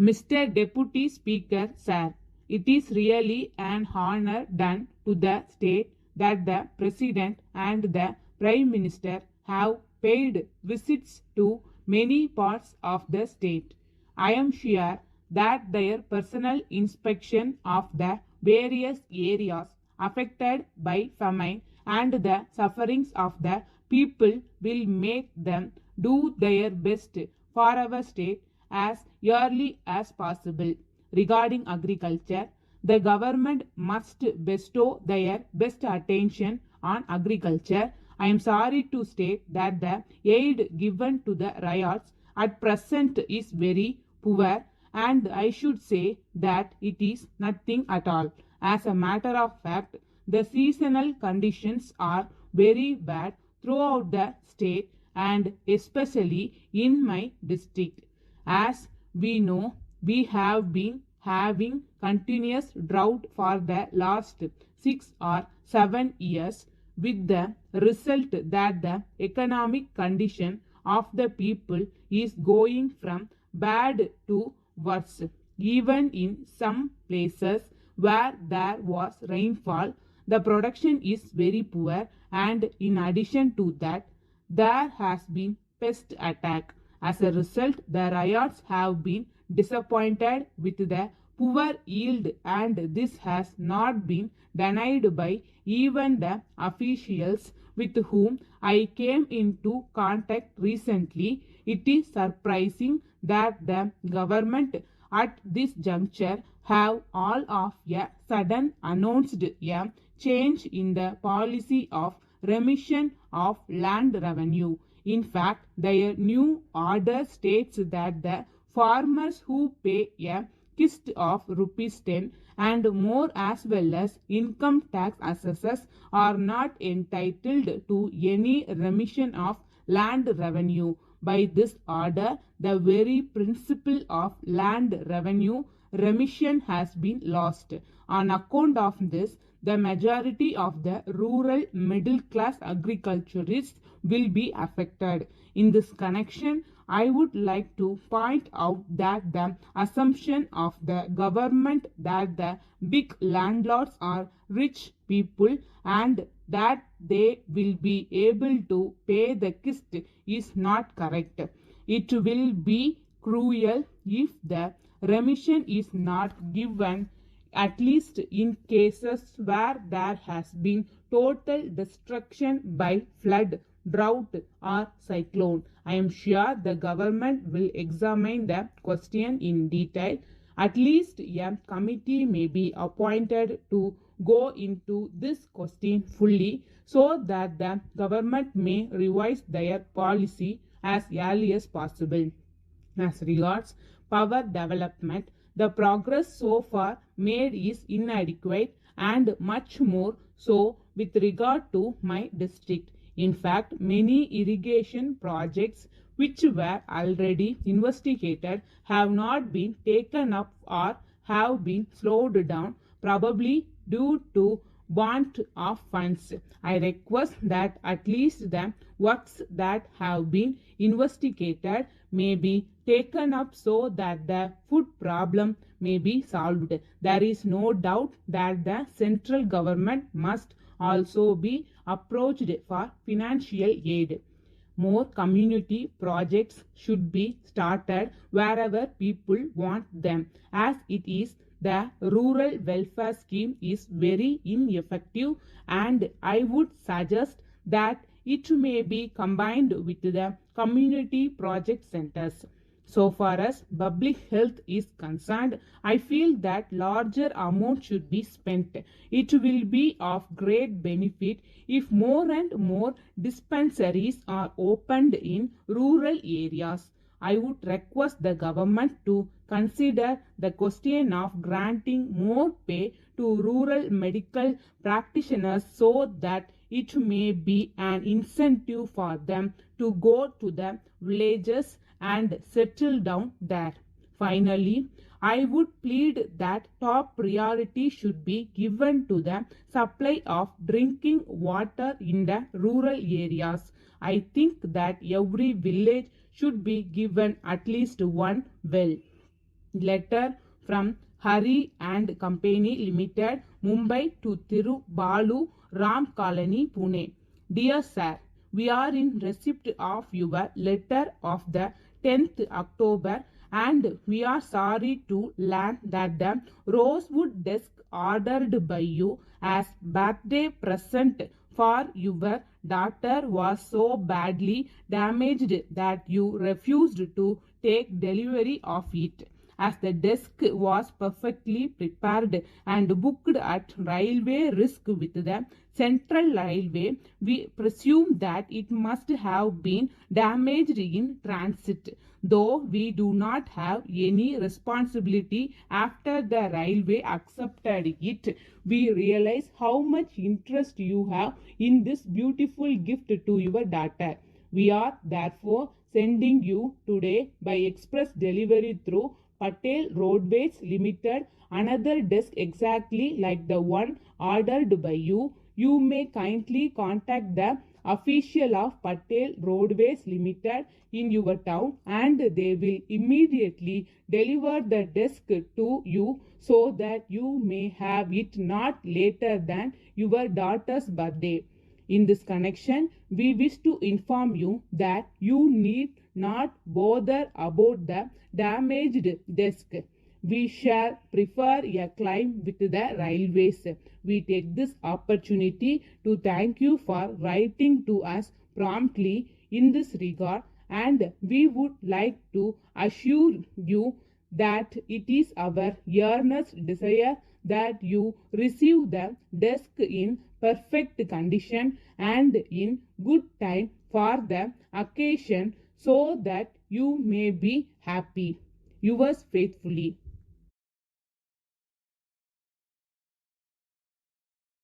Mr. Deputy Speaker, sir, it is really an honor done to the state that the President and the Prime Minister have paid visits to many parts of the state. I am sure that their personal inspection of the various areas affected by famine and the sufferings of the people will make them do their best for our state as early as possible. Regarding agriculture, the government must bestow their best attention on agriculture. I am sorry to state that the aid given to the riots at present is very poor, and I should say that it is nothing at all. As a matter of fact, the seasonal conditions are very bad throughout the state and especially in my district. As we know, we have been having continuous drought for the last 6 or 7 years, with the result that the economic condition of the people is going from bad to worse. Even in some places where there was rainfall, the production is very poor, and in addition to that, there has been pest attack. As a result, the riots have been disappointed with the poor yield, and this has not been denied by even the officials with whom I came into contact recently. It is surprising that the government at this juncture have all of a sudden announced a change in the policy of remission of land revenue. In fact, their new order states that the farmers who pay a kist of rupees 10 and more as well as income tax assessors are not entitled to any remission of land revenue. By this order, the very principle of land revenue remission has been lost. On account of this, the majority of the rural middle class agriculturists will be affected. In this connection, I would like to point out that the assumption of the government that the big landlords are rich people and that they will be able to pay the kist is not correct. It will be cruel if the remission is not given, at least in cases where there has been total destruction by flood, drought, or cyclone. I am sure the government will examine the question in detail. At least a committee may be appointed to go into this question fully so that the government may revise their policy as early as possible. As regards power development, the progress so far made is inadequate and much more so with regard to my district. In fact, many irrigation projects which were already investigated have not been taken up or have been slowed down, probably due to want of funds. I request that at least the works that have been investigated may be taken up so that the food problem may be solved. There is no doubt that the central government must also be approached for financial aid. More community projects should be started wherever people want them, as it is the rural welfare scheme is very ineffective, and I would suggest that it may be combined with the community project centers. So far as public health is concerned, I feel that larger amount should be spent. It will be of great benefit if more and more dispensaries are opened in rural areas. I would request the government to consider the question of granting more pay to rural medical practitioners so that it may be an incentive for them to go to the villages and settle down there. Finally, I would plead that top priority should be given to the supply of drinking water in the rural areas. I think that every village should be given at least one well. Letter from Hari and Company Limited, Mumbai to Thiru Balu Ram Colony, Pune. Dear Sir, we are in receipt of your letter of the 10th October and we are sorry to learn that the rosewood desk ordered by you as birthday present for your daughter was so badly damaged that you refused to take delivery of it. As the desk was perfectly prepared and booked at railway risk with the Central Railway, we presume that it must have been damaged in transit. Though we do not have any responsibility after the railway accepted it, we realize how much interest you have in this beautiful gift to your daughter. We are therefore sending you today by express delivery through Patel Roadways Limited another desk exactly like the one ordered by you. You may kindly contact the official of Patel Roadways Limited in your town and they will immediately deliver the desk to you so that you may have it not later than your daughter's birthday. In this connection, we wish to inform you that you need not bother about the damaged desk. We shall prefer a climb with the railways. We take this opportunity to thank you for writing to us promptly in this regard and we would like to assure you that it is our earnest desire that you receive the desk in perfect condition and in good time for the occasion so that you may be happy. Yours faithfully,